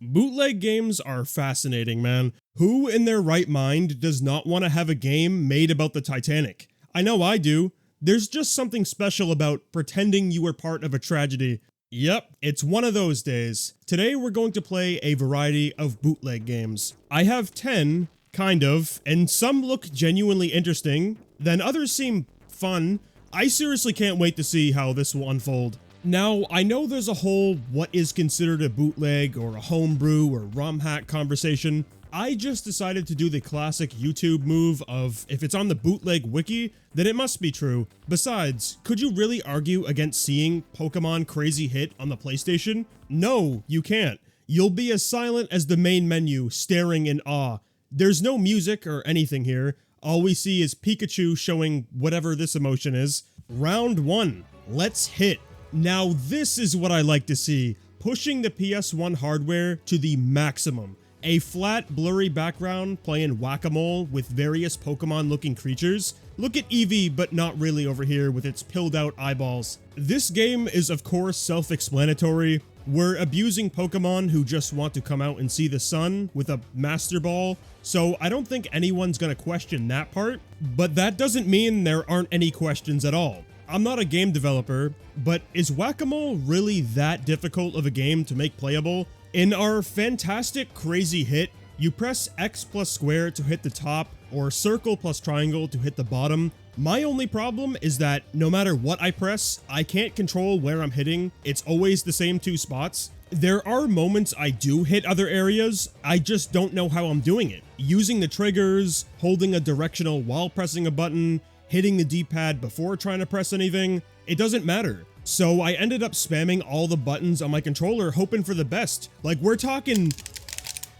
Bootleg games are fascinating, man. Who in their right mind does not want to have a game made about the Titanic? I know I do. There's just something special about pretending you were part of a tragedy. Yep, it's one of those days. Today we're going to play a variety of bootleg games. I have 10, kind of, and some look genuinely interesting, then others seem fun. I seriously can't wait to see how this will unfold. Now, I know there's a whole what is considered a bootleg or a homebrew or ROM hack conversation. I just decided to do the classic YouTube move of if it's on the bootleg wiki, then it must be true. Besides, could you really argue against seeing Pokémon Crazy Hit on the PlayStation? No, you can't. You'll be as silent as the main menu, staring in awe. There's no music or anything here. All we see is Pikachu showing whatever this emotion is. Round 1. Let's hit. Now this is what I like to see, pushing the PS1 hardware to the maximum. A flat, blurry background playing whack-a-mole with various Pokemon looking creatures. Look at Eevee, but not really over here with its pilled out eyeballs. This game is of course self-explanatory. We're abusing Pokemon who just want to come out and see the sun with a Master Ball, so I don't think anyone's gonna question that part, but that doesn't mean there aren't any questions at all. I'm not a game developer, but is Whack-A-Mole really that difficult of a game to make playable? In our fantastic Crazy Hit, you press X plus square to hit the top, or circle plus triangle to hit the bottom. My only problem is that no matter what I press, I can't control where I'm hitting. It's always the same two spots. There are moments I do hit other areas, I just don't know how I'm doing it. Using the triggers, holding a directional while pressing a button, hitting the D-pad before trying to press anything, it doesn't matter. So I ended up spamming all the buttons on my controller hoping for the best. Like we're talking,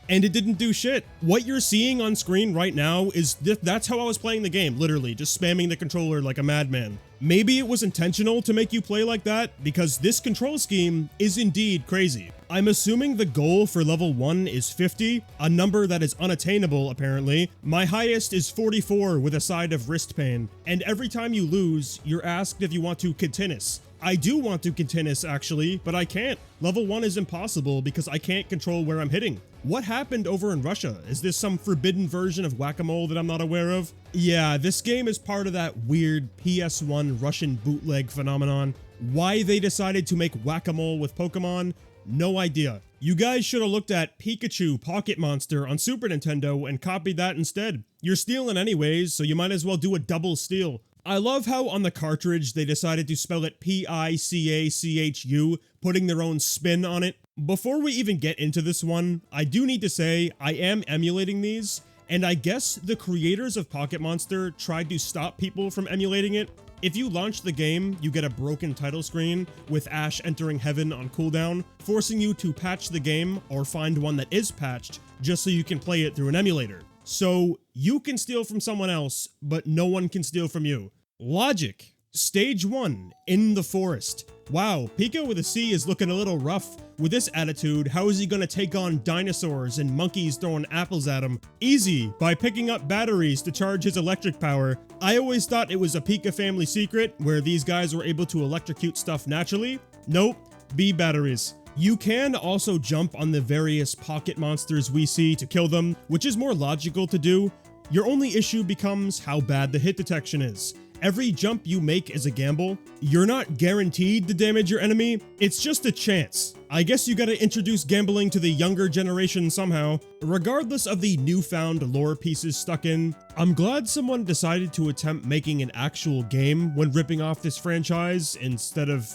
and it didn't do shit. What you're seeing on screen right now is that's how I was playing the game, literally, just spamming the controller like a madman. Maybe it was intentional to make you play like that, because this control scheme is indeed crazy. I'm assuming the goal for level 1 is 50, a number that is unattainable apparently. My highest is 44 with a side of wrist pain, and every time you lose, you're asked if you want to continue. I do want to continue actually, but I can't. Level 1 is impossible because I can't control where I'm hitting. What happened over in Russia? Is this some forbidden version of Whack-A-Mole that I'm not aware of? Yeah, this game is part of that weird PS1 Russian bootleg phenomenon. Why they decided to make Whack-A-Mole with Pokemon? No idea. You guys should have looked at Pikachu Pocket Monster on Super Nintendo and copied that instead. You're stealing anyways, so you might as well do a double steal. I love how on the cartridge they decided to spell it P-I-C-A-C-H-U, putting their own spin on it. Before we even get into this one, I do need to say I am emulating these, and I guess the creators of Pocket Monster tried to stop people from emulating it. If you launch the game, you get a broken title screen with Ash entering heaven on cooldown, forcing you to patch the game or find one that is patched just so you can play it through an emulator. So you can steal from someone else, but no one can steal from you. Logic. Stage 1, in the forest. Wow, Pika with a C is looking a little rough. With this attitude, how is he gonna take on dinosaurs and monkeys throwing apples at him? Easy, by picking up batteries to charge his electric power. I always thought it was a Pika family secret, where these guys were able to electrocute stuff naturally. Nope, B batteries. You can also jump on the various pocket monsters we see to kill them, which is more logical to do. Your only issue becomes how bad the hit detection is. Every jump you make is a gamble. You're not guaranteed to damage your enemy, it's just a chance. I guess you gotta introduce gambling to the younger generation somehow. Regardless of the newfound lore pieces stuck in, I'm glad someone decided to attempt making an actual game when ripping off this franchise instead of,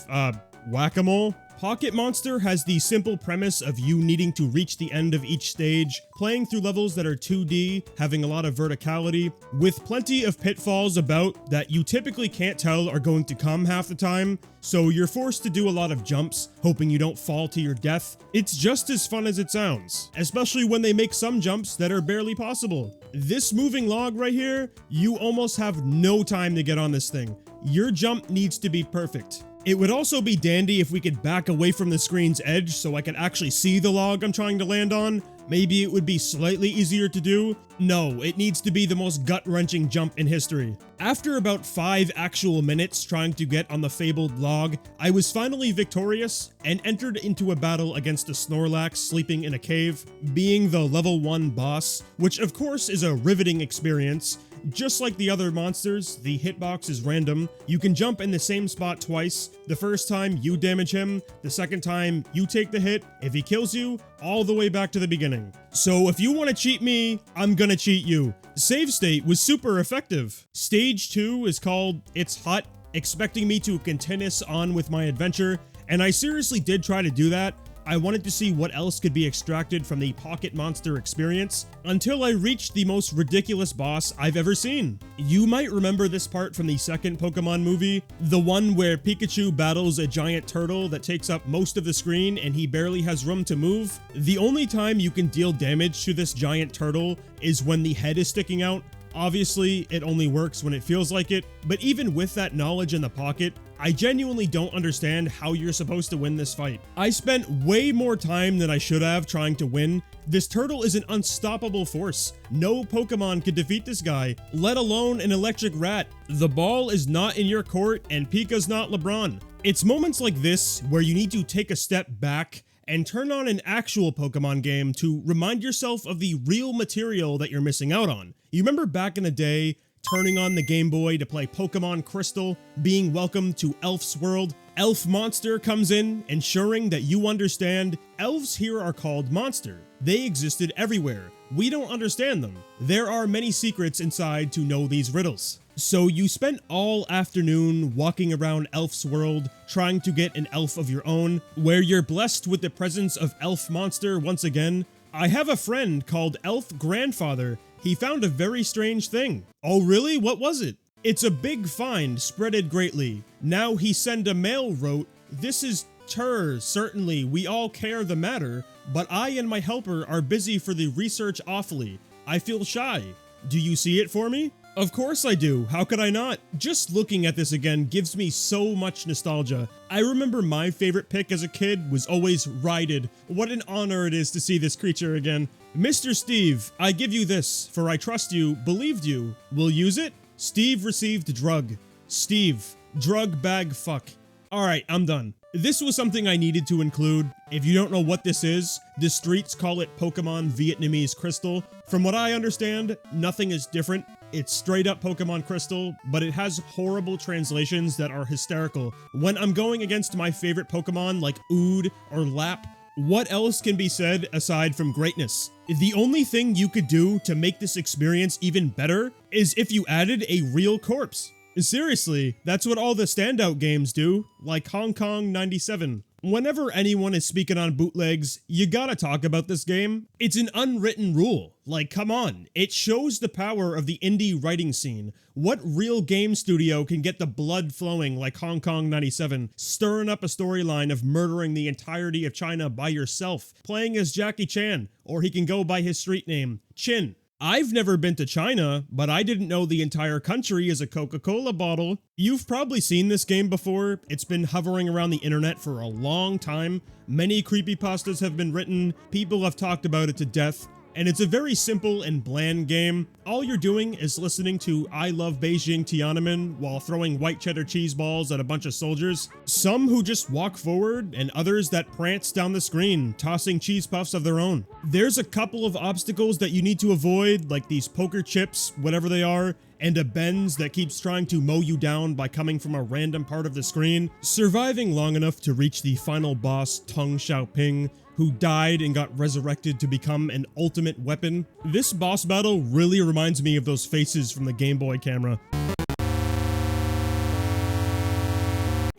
Whack-A-Mole. Pocket Monster has the simple premise of you needing to reach the end of each stage, playing through levels that are 2D, having a lot of verticality, with plenty of pitfalls about that you typically can't tell are going to come half the time, so you're forced to do a lot of jumps, hoping you don't fall to your death. It's just as fun as it sounds, especially when they make some jumps that are barely possible. This moving log right here, you almost have no time to get on this thing. Your jump needs to be perfect. It would also be dandy if we could back away from the screen's edge so I could actually see the log I'm trying to land on. Maybe it would be slightly easier to do. No, it needs to be the most gut-wrenching jump in history. After about 5 actual minutes trying to get on the fabled log, I was finally victorious and entered into a battle against a Snorlax sleeping in a cave, being the level 1 boss, which of course is a riveting experience. Just like the other monsters, the hitbox is random. You can jump in the same spot twice. The first time you damage him, the second time you take the hit. If he kills you, all the way back to the beginning. So if you want to cheat me, I'm gonna cheat you. Save state was super effective. Stage 2 is called It's Hot, expecting me to continue on with my adventure, and I seriously did try to do that. I wanted to see what else could be extracted from the Pocket Monster experience, until I reached the most ridiculous boss I've ever seen. You might remember this part from the second Pokemon movie, the one where Pikachu battles a giant turtle that takes up most of the screen and he barely has room to move. The only time you can deal damage to this giant turtle is when the head is sticking out. Obviously, it only works when it feels like it, but even with that knowledge in the pocket, I genuinely don't understand how you're supposed to win this fight. I spent way more time than I should have trying to win. This turtle is an unstoppable force. No Pokemon could defeat this guy, let alone an electric rat. The ball is not in your court and Pika's not LeBron. It's moments like this where you need to take a step back and turn on an actual Pokemon game to remind yourself of the real material that you're missing out on. You remember back in the day, turning on the Game Boy to play Pokemon Crystal, being welcomed to Elf's world? Elf Monster comes in, ensuring that you understand elves here are called monster. They existed everywhere. We don't understand them. There are many secrets inside to know these riddles. So you spent all afternoon walking around Elf's world, trying to get an elf of your own, where you're blessed with the presence of Elf Monster once again. I have a friend called Elf Grandfather. He found a very strange thing. Oh really? What was it? It's a big find, spreaded greatly. Now he send a mail wrote, "This is certainly we all care the matter, but I and my helper are busy for the research awfully. I feel shy. Do you see it for me?" Of course I do, how could I not? Just looking at this again gives me so much nostalgia. I remember my favorite pick as a kid was always Ryded. What an honor it is to see this creature again. "Mr. Steve, I give you this, for I trust you, believed you. Will use it?" Steve received drug. Steve, drug bag fuck. Alright, I'm done. This was something I needed to include. If you don't know what this is, the streets call it Pokemon Vietnamese Crystal. From what I understand, nothing is different. It's straight up Pokemon Crystal, but it has horrible translations that are hysterical. When I'm going against my favorite Pokemon like Ood or Lap, what else can be said aside from greatness? The only thing you could do to make this experience even better is if you added a real corpse. Seriously, that's what all the standout games do, like Hong Kong 97. Whenever anyone is speaking on bootlegs, you gotta talk about this game. It's an unwritten rule. Like, come on, it shows the power of the indie writing scene. What real game studio can get the blood flowing like Hong Kong 97, stirring up a storyline of murdering the entirety of China by yourself, playing as Jackie Chan, or he can go by his street name, Chin. I've never been to China, but I didn't know the entire country is a Coca-Cola bottle. You've probably seen this game before. It's been hovering around the internet for a long time. Many creepypastas have been written, people have talked about it to death, and it's a very simple and bland game. All you're doing is listening to I Love Beijing Tiananmen while throwing white cheddar cheese balls at a bunch of soldiers. Some who just walk forward, and others that prance down the screen, tossing cheese puffs of their own. There's a couple of obstacles that you need to avoid, like these poker chips, whatever they are, and a Benz that keeps trying to mow you down by coming from a random part of the screen. Surviving long enough to reach the final boss, Teng Xiaoping, who died and got resurrected to become an ultimate weapon. This boss battle really reminds me of those faces from the Game Boy camera.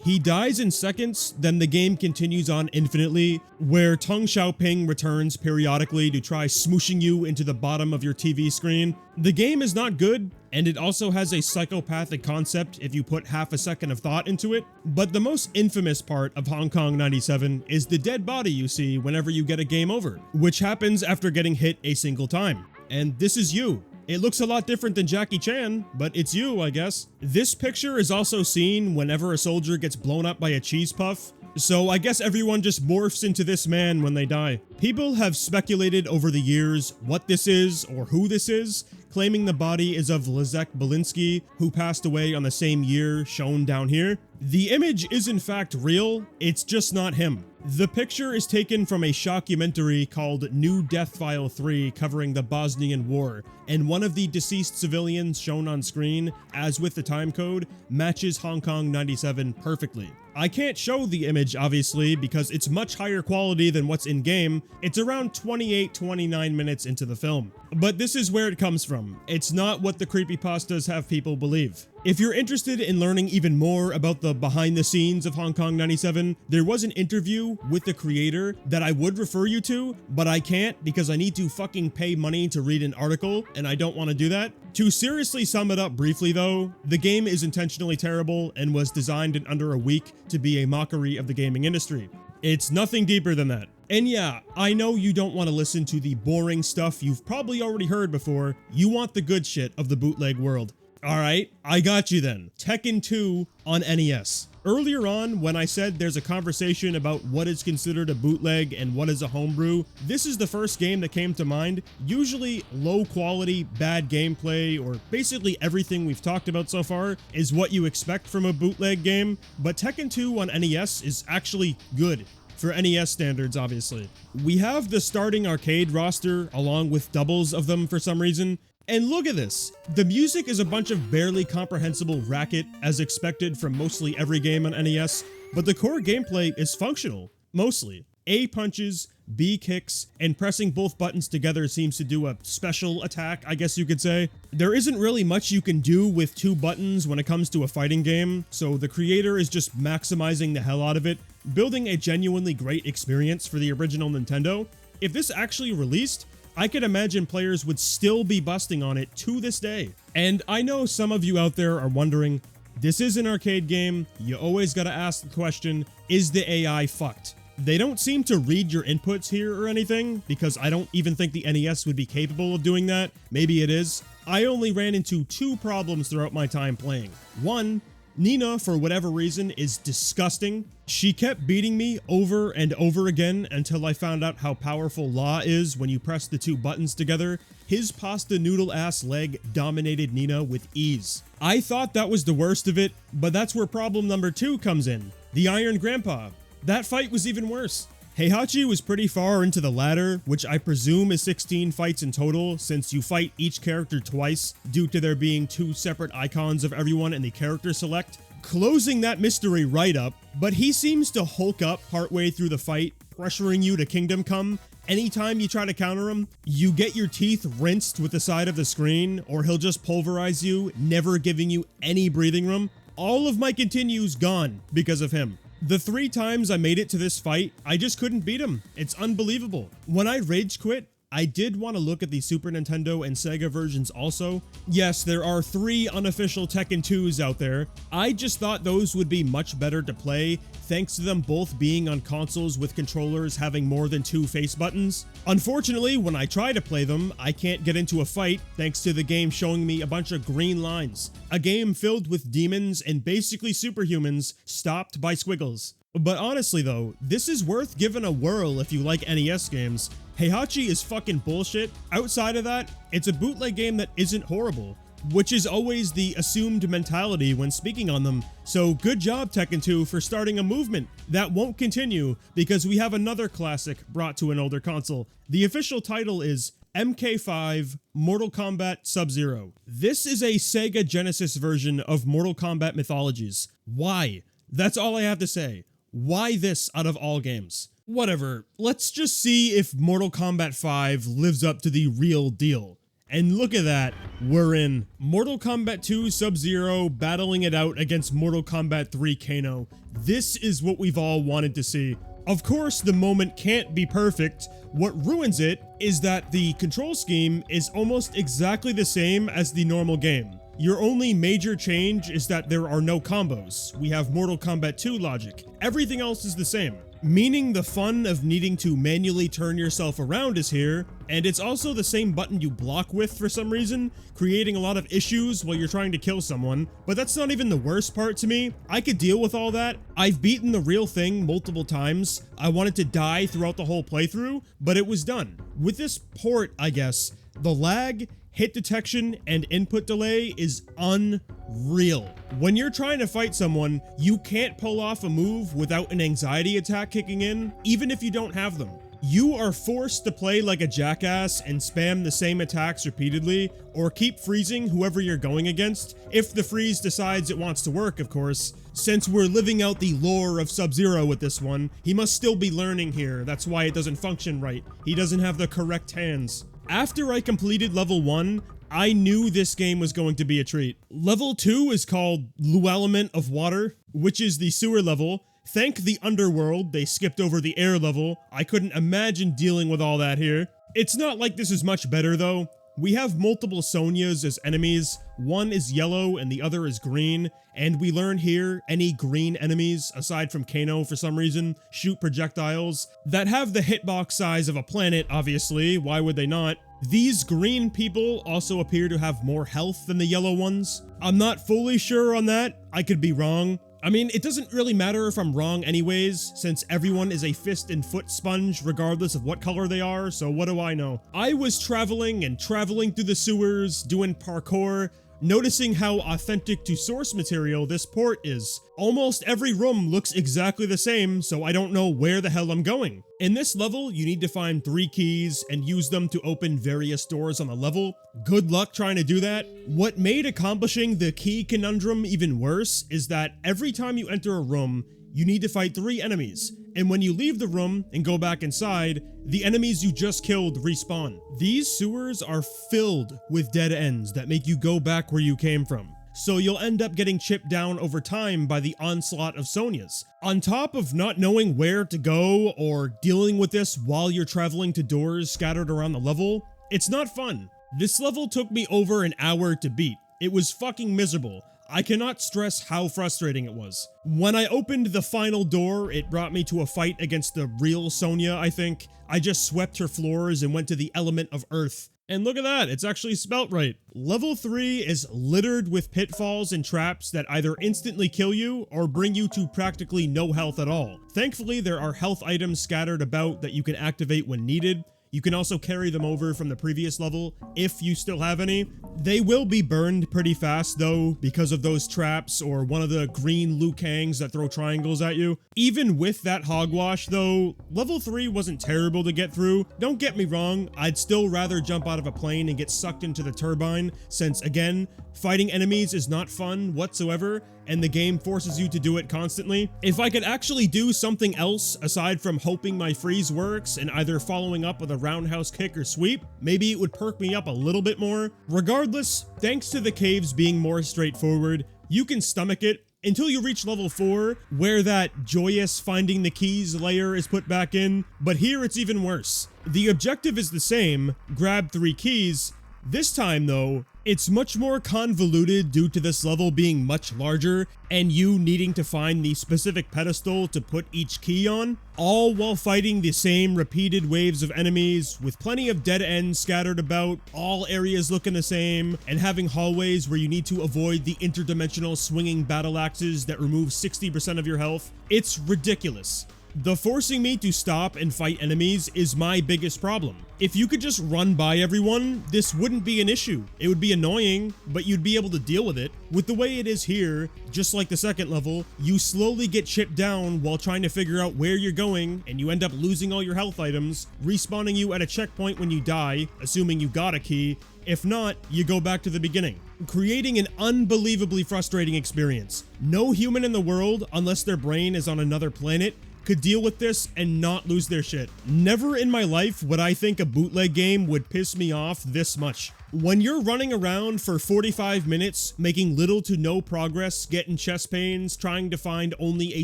He dies in seconds, then the game continues on infinitely, where Teng Xiaoping returns periodically to try smooshing you into the bottom of your TV screen. The game is not good, and it also has a psychopathic concept if you put half a second of thought into it. But the most infamous part of Hong Kong 97 is the dead body you see whenever you get a game over, which happens after getting hit a single time. And this is you. It looks a lot different than Jackie Chan, but it's you, I guess. This picture is also seen whenever a soldier gets blown up by a cheese puff, so I guess everyone just morphs into this man when they die. People have speculated over the years what this is or who this is, claiming the body is of Leszek Belinsky, who passed away on the same year shown down here. The image is in fact real, it's just not him. The picture is taken from a shockumentary called New Death File 3 covering the Bosnian War, and one of the deceased civilians shown on screen, as with the timecode, matches Hong Kong 97 perfectly. I can't show the image obviously because it's much higher quality than what's in game. It's around 28-29 minutes into the film. But this is where it comes from. It's not what the creepypastas have people believe. If you're interested in learning even more about the behind the scenes of Hong Kong 97, there was an interview with the creator that I would refer you to, but I can't because I need to fucking pay money to read an article, and I don't want to do that. To seriously sum it up briefly though, the game is intentionally terrible and was designed in under a week to be a mockery of the gaming industry. It's nothing deeper than that. And yeah, I know you don't want to listen to the boring stuff you've probably already heard before. You want the good shit of the bootleg world. Alright, I got you then. Tekken 2 on NES. Earlier on, when I said there's a conversation about what is considered a bootleg and what is a homebrew, this is the first game that came to mind. Usually low quality, bad gameplay, or basically everything we've talked about so far is what you expect from a bootleg game, but Tekken 2 on NES is actually good. For NES standards, obviously. We have the starting arcade roster along with doubles of them for some reason. And look at this. The music is a bunch of barely comprehensible racket as expected from mostly every game on NES, but the core gameplay is functional, mostly. A punches, B kicks, and pressing both buttons together seems to do a special attack, I guess you could say. There isn't really much you can do with two buttons when it comes to a fighting game, so the creator is just maximizing the hell out of it, building a genuinely great experience for the original Nintendo. If this actually released, I could imagine players would still be busting on it to this day. And I know some of you out there are wondering, this is an arcade game, you always gotta ask the question, is the AI fucked? They don't seem to read your inputs here or anything, because I don't even think the NES would be capable of doing that. Maybe it is. I only ran into two problems throughout my time playing. One, Nina, for whatever reason, is disgusting. She kept beating me over and over again until I found out how powerful Law is when you press the two buttons together. His pasta noodle ass leg dominated Nina with ease. I thought that was the worst of it, but that's where problem number two comes in. The Iron Grandpa. That fight was even worse. Heihachi was pretty far into the ladder, which I presume is 16 fights in total, since you fight each character twice, due to there being two separate icons of everyone in the character select. Closing that mystery right up, but he seems to hulk up partway through the fight, pressuring you to Kingdom Come. Anytime you try to counter him, you get your teeth rinsed with the side of the screen, or he'll just pulverize you, never giving you any breathing room. All of my continues gone because of him. The 3 times I made it to this fight, I just couldn't beat him. It's unbelievable. When I rage quit, I did want to look at the Super Nintendo and Sega versions also. Yes, there are 3 unofficial Tekken 2s out there. I just thought those would be much better to play, thanks to them both being on consoles with controllers having more than 2 face buttons. Unfortunately, when I try to play them, I can't get into a fight thanks to the game showing me a bunch of green lines. A game filled with demons and basically superhumans stopped by squiggles. But honestly though, this is worth giving a whirl if you like NES games. Heihachi is fucking bullshit. Outside of that, it's a bootleg game that isn't horrible, which is always the assumed mentality when speaking on them. So good job Tekken 2 for starting a movement that won't continue because we have another classic brought to an older console. The official title is MK5 Mortal Kombat Sub-Zero. This is a Sega Genesis version of Mortal Kombat Mythologies. Why? That's all I have to say. Why this out of all games? Whatever, let's just see if Mortal Kombat 5 lives up to the real deal. And look at that, we're in. Mortal Kombat 2 Sub-Zero battling it out against Mortal Kombat 3 Kano. This is what we've all wanted to see. Of course, the moment can't be perfect. What ruins it is that the control scheme is almost exactly the same as the normal game. Your only major change is that there are no combos. We have Mortal Kombat 2 logic. Everything else is the same. meaning the fun of needing to manually turn yourself around is here, and it's also the same button you block with for some reason, creating a lot of issues while you're trying to kill someone. But that's not even the worst part to me. I could deal with all that. I've beaten the real thing multiple times. I wanted to die throughout the whole playthrough, but it was done. With this port, I guess, the lag, hit detection, and input delay is unreal. When you're trying to fight someone, you can't pull off a move without an anxiety attack kicking in, even if you don't have them. You are forced to play like a jackass and spam the same attacks repeatedly, or keep freezing whoever you're going against, if the freeze decides it wants to work, of course. Since we're living out the lore of Sub-Zero with this one, he must still be learning here, that's why it doesn't function right. He doesn't have the correct hands. After I completed level 1, I knew this game was going to be a treat. Level 2 is called Luelement of Water, which is the sewer level. Thank the underworld, they skipped over the air level. I couldn't imagine dealing with all that here. It's not like this is much better though. We have multiple Sonias as enemies. One is yellow and the other is green, and we learn here any green enemies, aside from Kano for some reason, shoot projectiles that have the hitbox size of a planet, obviously, why would they not? These green people also appear to have more health than the yellow ones. I'm not fully sure on that, I could be wrong. I mean, it doesn't really matter if I'm wrong anyways, since everyone is a fist and foot sponge regardless of what color they are, so what do I know? I was traveling through the sewers, doing parkour, noticing how authentic to source material this port is. Almost every room looks exactly the same, so I don't know where the hell I'm going. In this level, you need to find 3 keys and use them to open various doors on the level. Good luck trying to do that. What made accomplishing the key conundrum even worse is that every time you enter a room, you need to fight 3 enemies, and when you leave the room and go back inside, the enemies you just killed respawn. These sewers are filled with dead ends that make you go back where you came from, so you'll end up getting chipped down over time by the onslaught of Sonias. On top of not knowing where to go or dealing with this while you're traveling to doors scattered around the level, it's not fun. This level took me over an hour to beat. It was fucking miserable. I cannot stress how frustrating it was. When I opened the final door, it brought me to a fight against the real Sonia, I think. I just swept her floors and went to the element of earth. And look at that, it's actually spelt right. Level 3 is littered with pitfalls and traps that either instantly kill you or bring you to practically no health at all. Thankfully, there are health items scattered about that you can activate when needed. You can also carry them over from the previous level, if you still have any. They will be burned pretty fast though, because of those traps or one of the green Liu Kangs that throw triangles at you. Even with that hogwash though, level 3 wasn't terrible to get through. Don't get me wrong, I'd still rather jump out of a plane and get sucked into the turbine, since again, fighting enemies is not fun whatsoever, and the game forces you to do it constantly. If I could actually do something else aside from hoping my freeze works and either following up with a roundhouse kick or sweep, maybe it would perk me up a little bit more. Regardless, thanks to the caves being more straightforward, you can stomach it until you reach level 4, where that joyous finding the keys layer is put back in, but here it's even worse. The objective is the same, grab 3 keys. This time though, it's much more convoluted due to this level being much larger and you needing to find the specific pedestal to put each key on, all while fighting the same repeated waves of enemies with plenty of dead ends scattered about, all areas looking the same, and having hallways where you need to avoid the interdimensional swinging battle axes that remove 60% of your health. It's ridiculous. The forcing me to stop and fight enemies is my biggest problem. If you could just run by everyone, this wouldn't be an issue. It would be annoying, but you'd be able to deal with it. With the way it is here, just like the second level, you slowly get chipped down while trying to figure out where you're going, and you end up losing all your health items, respawning you at a checkpoint when you die, assuming you got a key. If not, you go back to the beginning, creating an unbelievably frustrating experience. No human in the world, unless their brain is on another planet, could deal with this and not lose their shit. Never in my life would I think a bootleg game would piss me off this much. When you're running around for 45 minutes, making little to no progress, getting chest pains, trying to find only a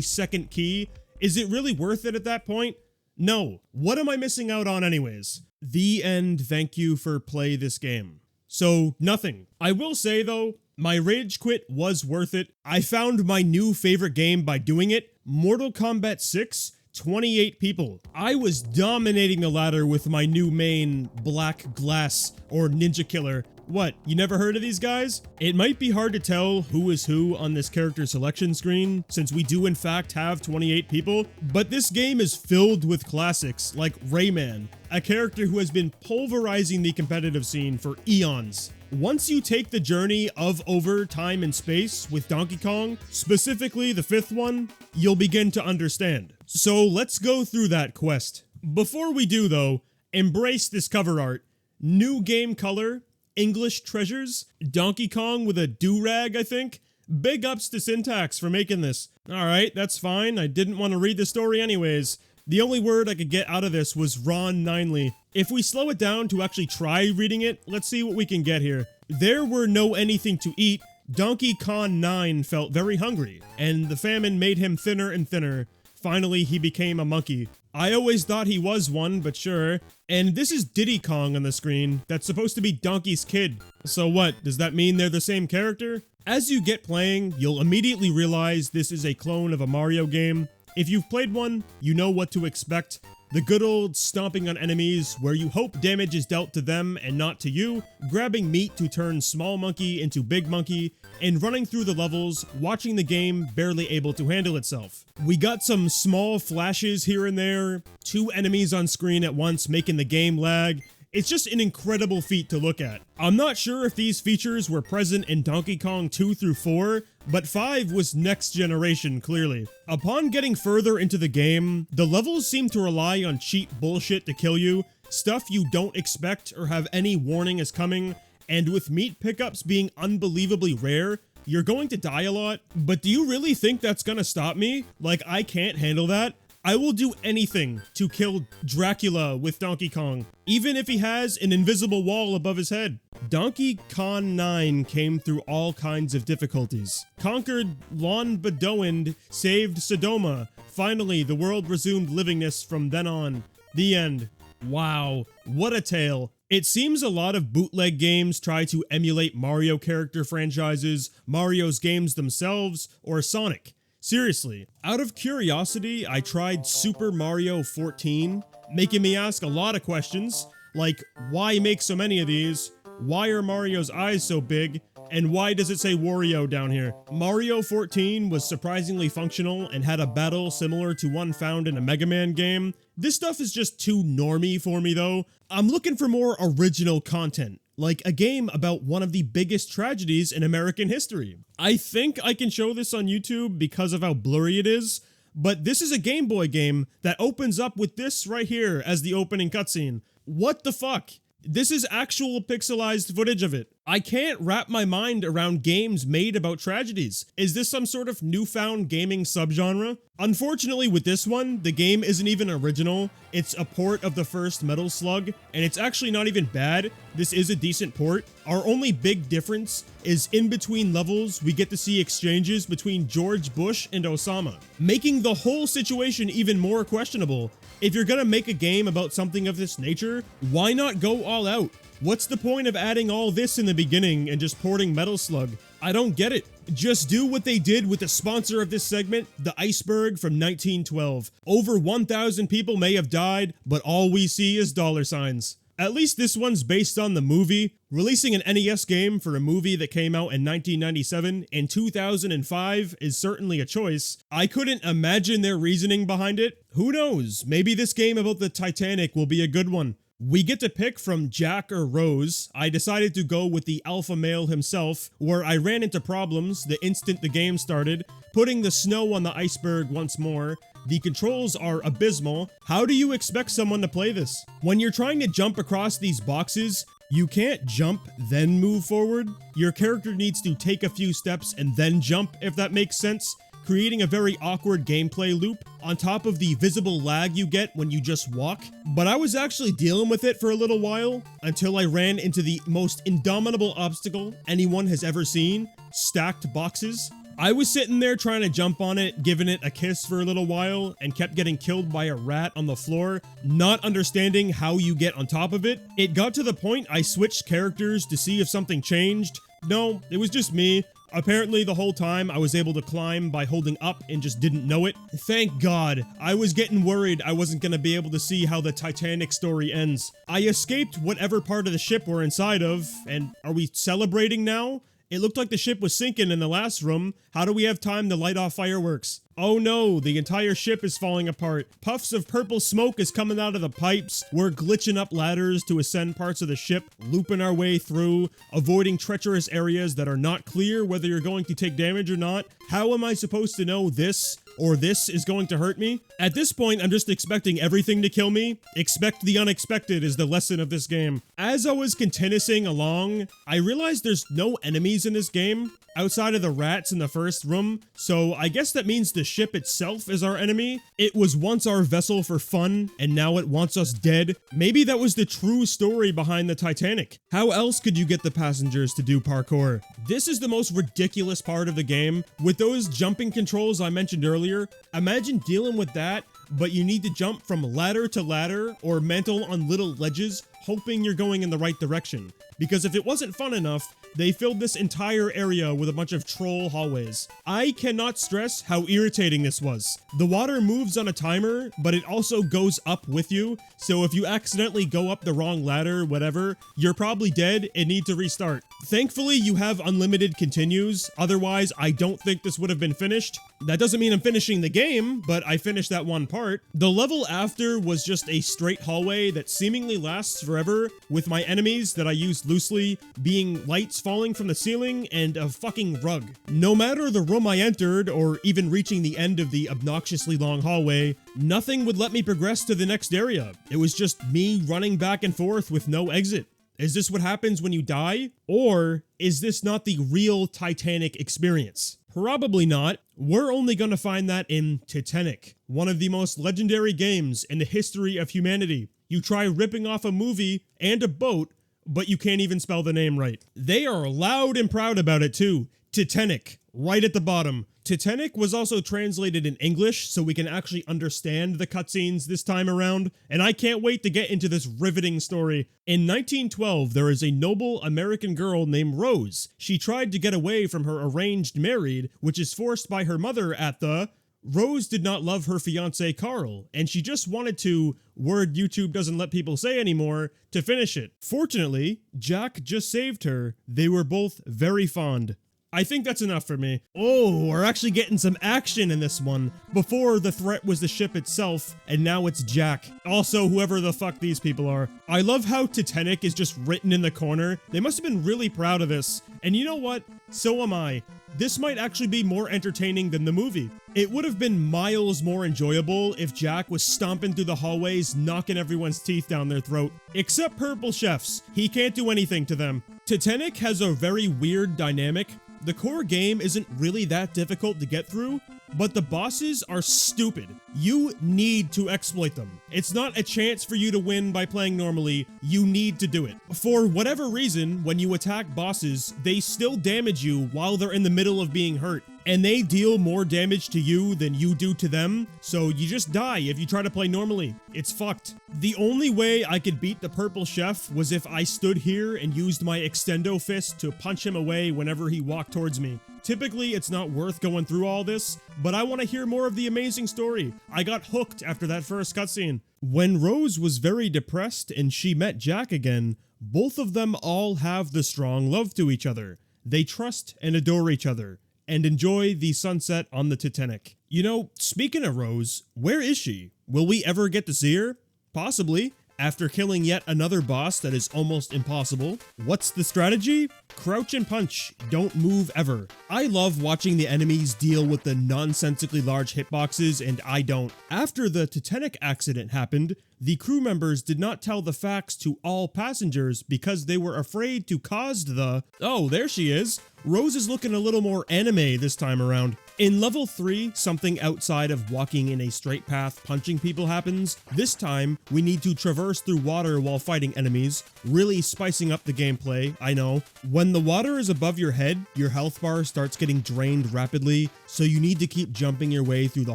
second key, is it really worth it at that point? No. What am I missing out on anyways? The end. Thank you for play this game. So, nothing. I will say though, my rage quit was worth it. I found my new favorite game by doing it. Mortal Kombat 6 28 people. I was dominating the ladder with my new main, Black Glass, or Ninja Killer. What, you never heard of these guys? It might be hard to tell who is who on this character selection screen, since we do in fact have 28 people, but this game is filled with classics like Rayman, a character who has been pulverizing the competitive scene for eons. Once you take the journey of over time and space with Donkey Kong, specifically the fifth one, you'll begin to understand. So let's go through that quest. Before we do though, embrace this cover art. New game color, English treasures, Donkey Kong with a do-rag, I think. Big ups to Syntax for making this. Alright, that's fine, I didn't want to read the story anyways. The only word I could get out of this was Ron Ninely. If we slow it down to actually try reading it, let's see what we can get here. There were no anything to eat. Donkey Kong 9 felt very hungry, and the famine made him thinner and thinner. Finally, he became a monkey. I always thought he was one, but sure. And this is Diddy Kong on the screen. That's supposed to be Donkey's kid. So what, does that mean they're the same character? As you get playing, you'll immediately realize this is a clone of a Mario game. If you've played one, you know what to expect. The good old stomping on enemies, where you hope damage is dealt to them and not to you, grabbing meat to turn small monkey into big monkey, and running through the levels, watching the game barely able to handle itself. We got some small flashes here and there, 2 enemies on screen at once making the game lag. It's just an incredible feat to look at. I'm not sure if these features were present in Donkey Kong 2 through 4, but 5 was next generation, clearly. Upon getting further into the game, the levels seem to rely on cheap bullshit to kill you, stuff you don't expect or have any warning is coming, and with meat pickups being unbelievably rare, you're going to die a lot. But do you really think that's gonna stop me? Like, I can't handle that? I will do anything to kill Dracula with Donkey Kong, even if he has an invisible wall above his head. Donkey Kong 9 came through all kinds of difficulties. Conquered Lon Bedowind, saved Sodoma. Finally, the world resumed livingness from then on. The end. Wow, what a tale. It seems a lot of bootleg games try to emulate Mario character franchises, Mario's games themselves, or Sonic. Seriously, out of curiosity, I tried Super Mario 14, making me ask a lot of questions, like why make so many of these, why are Mario's eyes so big, and why does it say Wario down here? Mario 14 was surprisingly functional and had a battle similar to one found in a Mega Man game. This stuff is just too normie for me though. I'm looking for more original content, like a game about one of the biggest tragedies in American history. I think I can show this on YouTube because of how blurry it is, but this is a Game Boy game that opens up with this right here as the opening cutscene. What the fuck? This is actual pixelized footage of it. I can't wrap my mind around games made about tragedies. Is this some sort of newfound gaming subgenre? Unfortunately with this one, the game isn't even original. It's a port of the first Metal Slug, and it's actually not even bad. This is a decent port. Our only big difference is in between levels, we get to see exchanges between George Bush and Osama, making the whole situation even more questionable. If you're gonna make a game about something of this nature, why not go all out? What's the point of adding all this in the beginning and just porting Metal Slug? I don't get it. Just do what they did with the sponsor of this segment, the Iceberg from 1912. Over 1,000 people may have died, but all we see is dollar signs. At least this one's based on the movie. Releasing an NES game for a movie that came out in 1997 and 2005 is certainly a choice. I couldn't imagine their reasoning behind it. Who knows? Maybe this game about the Titanic will be a good one. We get to pick from Jack or Rose. I decided to go with the alpha male himself, where I ran into problems the instant the game started, putting the snow on the iceberg once more. The controls are abysmal. How do you expect someone to play this? When you're trying to jump across these boxes, you can't jump, then move forward. Your character needs to take a few steps and then jump, if that makes sense, creating a very awkward gameplay loop on top of the visible lag you get when you just walk. But I was actually dealing with it for a little while until I ran into the most indomitable obstacle anyone has ever seen: stacked boxes. I was sitting there trying to jump on it, giving it a kiss for a little while, and kept getting killed by a rat on the floor, not understanding how you get on top of it. It got to the point I switched characters to see if something changed. No, it was just me. Apparently the whole time I was able to climb by holding up and just didn't know it. Thank God. I was getting worried I wasn't going to be able to see how the Titanic story ends. I escaped whatever part of the ship we're inside of, and are we celebrating now? It looked like the ship was sinking in the last room. How do we have time to light off fireworks? Oh no, the entire ship is falling apart. Puffs of purple smoke is coming out of the pipes. We're glitching up ladders to ascend parts of the ship, looping our way through, avoiding treacherous areas that are not clear whether you're going to take damage or not. How am I supposed to know this or this is going to hurt me? At this point, I'm just expecting everything to kill me. Expect the unexpected is the lesson of this game. As I was continuing along, I realized there's no enemies in this game outside of the rats in the first room, so I guess that means the ship itself is our enemy. It was once our vessel for fun, and now it wants us dead. Maybe that was the true story behind the Titanic. How else could you get the passengers to do parkour? This is the most ridiculous part of the game. With those jumping controls I mentioned earlier, imagine dealing with that, but you need to jump from ladder to ladder or mantle on little ledges, hoping you're going in the right direction. Because if it wasn't fun enough, they filled this entire area with a bunch of troll hallways. I cannot stress how irritating this was. The water moves on a timer, but it also goes up with you, so if you accidentally go up the wrong ladder, whatever, you're probably dead and need to restart. Thankfully, you have unlimited continues, otherwise I don't think this would have been finished. That doesn't mean I'm finishing the game, but I finished that one part. The level after was just a straight hallway that seemingly lasts forever, with my enemies that I used loosely being lights falling from the ceiling and a fucking rug. No matter the room I entered, or even reaching the end of the obnoxiously long hallway, nothing would let me progress to the next area. It was just me running back and forth with no exit. Is this what happens when you die? Or is this not the real Titanic experience? Probably not. We're only gonna find that in Titanic, one of the most legendary games in the history of humanity. You try ripping off a movie and a boat, but you can't even spell the name right. They are loud and proud about it too. Titanic, right at the bottom. Titanic was also translated in English, so we can actually understand the cutscenes this time around, and I can't wait to get into this riveting story. In 1912, there is a noble American girl named Rose. She tried to get away from her arranged married, which is forced by her mother at the... Rose did not love her fiancé Carl, and she just wanted to, word YouTube doesn't let people say anymore, to finish it. Fortunately, Jack just saved her. They were both very fond. I think that's enough for me. Oh, we're actually getting some action in this one. Before, the threat was the ship itself, and now it's Jack. Also, whoever the fuck these people are. I love how Titanic is just written in the corner. They must have been really proud of this. And you know what? So am I. This might actually be more entertaining than the movie. It would have been miles more enjoyable if Jack was stomping through the hallways, knocking everyone's teeth down their throat. Except Purple Chef's. He can't do anything to them. Titanic has a very weird dynamic. The core game isn't really that difficult to get through, but the bosses are stupid. You need to exploit them. It's not a chance for you to win by playing normally, you need to do it. For whatever reason, when you attack bosses, they still damage you while they're in the middle of being hurt. And they deal more damage to you than you do to them, so you just die if you try to play normally. It's fucked. The only way I could beat the Purple Chef was if I stood here and used my extendo fist to punch him away whenever he walked towards me. Typically, it's not worth going through all this, but I want to hear more of the amazing story. I got hooked after that first cutscene. When Rose was very depressed and she met Jack again, both of them all have the strong love to each other. They trust and adore each other, and enjoy the sunset on the Titanic. You know, speaking of Rose, where is she? Will we ever get to see her? Possibly. After killing yet another boss that is almost impossible. What's the strategy? Crouch and punch. Don't move ever. I love watching the enemies deal with the nonsensically large hitboxes, and I don't. After the Titanic accident happened, the crew members did not tell the facts to all passengers because they were afraid to cause the... Oh, there she is. Rose is looking a little more anime this time around. In level 3, something outside of walking in a straight path punching people happens. This time, we need to traverse through water while fighting enemies, really spicing up the gameplay, I know. When the water is above your head, your health bar starts getting drained rapidly, so you need to keep jumping your way through the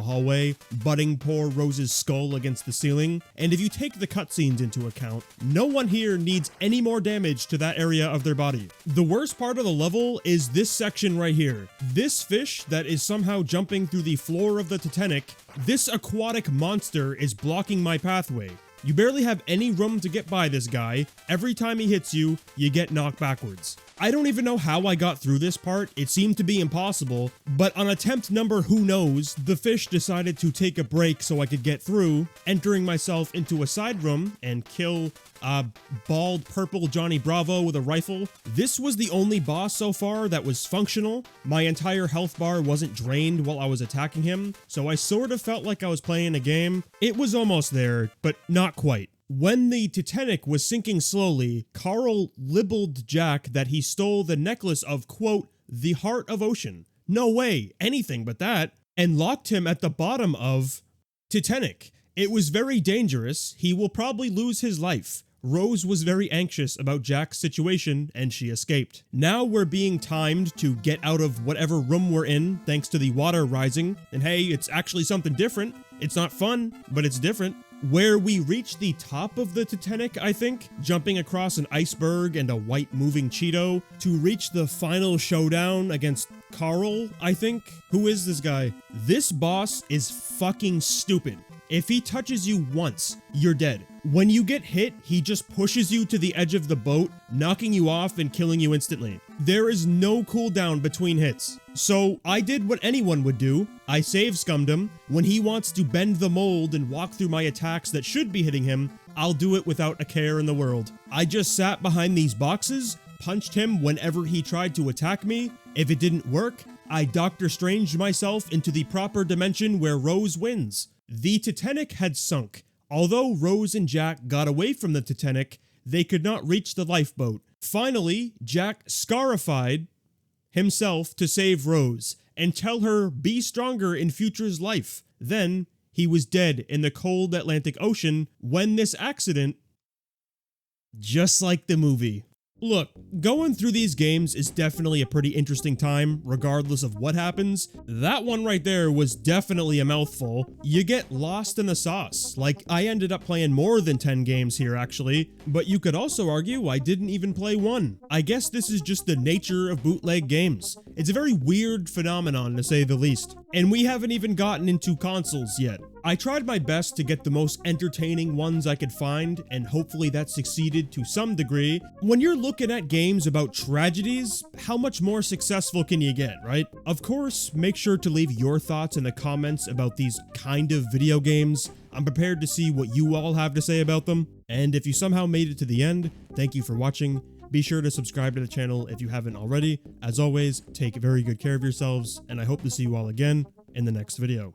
hallway, butting poor Rose's skull against the ceiling, and if you take the cutscenes into account, no one here needs any more damage to that area of their body. The worst part of the level is this section right here. This fish that is somehow jumping through the floor of the Titanic, this aquatic monster is blocking my pathway. You barely have any room to get by this guy. Every time he hits you, you get knocked backwards. I don't even know how I got through this part, it seemed to be impossible, but on attempt number who knows, the fish decided to take a break so I could get through, entering myself into a side room and kill bald purple Johnny Bravo with a rifle. This was the only boss so far that was functional. My entire health bar wasn't drained while I was attacking him, so I sort of felt like I was playing a game. It was almost there, but not quite. When the Titanic was sinking slowly, Carl libeled Jack that he stole the necklace of, quote, the heart of ocean. No way, anything but that, and locked him at the bottom of Titanic. It was very dangerous. He will probably lose his life. Rose was very anxious about Jack's situation, and she escaped. Now we're being timed to get out of whatever room we're in, thanks to the water rising, and hey, it's actually something different. It's not fun, but it's different. Where we reach the top of the Titanic, I think, jumping across an iceberg and a white moving Cheeto to reach the final showdown against Carl, I think. Who is this guy? This boss is fucking stupid. If he touches you once, you're dead. When you get hit, he just pushes you to the edge of the boat, knocking you off and killing you instantly. There is no cooldown between hits. So I did what anyone would do. I save scummed him. When he wants to bend the mold and walk through my attacks that should be hitting him, I'll do it without a care in the world. I just sat behind these boxes, punched him whenever he tried to attack me. If it didn't work, I Doctor Stranged myself into the proper dimension where Rose wins. The Titanic had sunk. Although Rose and Jack got away from the Titanic, they could not reach the lifeboat. Finally, Jack scarified himself to save Rose and tell her be stronger in Future's life. Then, he was dead in the cold Atlantic Ocean when this accident, just like the movie. Look, going through these games is definitely a pretty interesting time, regardless of what happens. That one right there was definitely a mouthful. You get lost in the sauce. Like, I ended up playing more than 10 games here, actually. But you could also argue I didn't even play one. I guess this is just the nature of bootleg games. It's a very weird phenomenon, to say the least. And we haven't even gotten into consoles yet. I tried my best to get the most entertaining ones I could find, and hopefully that succeeded to some degree. When you're looking at games about tragedies, how much more successful can you get, right? Of course, make sure to leave your thoughts in the comments about these kind of video games. I'm prepared to see what you all have to say about them. And if you somehow made it to the end, thank you for watching. Be sure to subscribe to the channel if you haven't already. As always, take very good care of yourselves, and I hope to see you all again in the next video.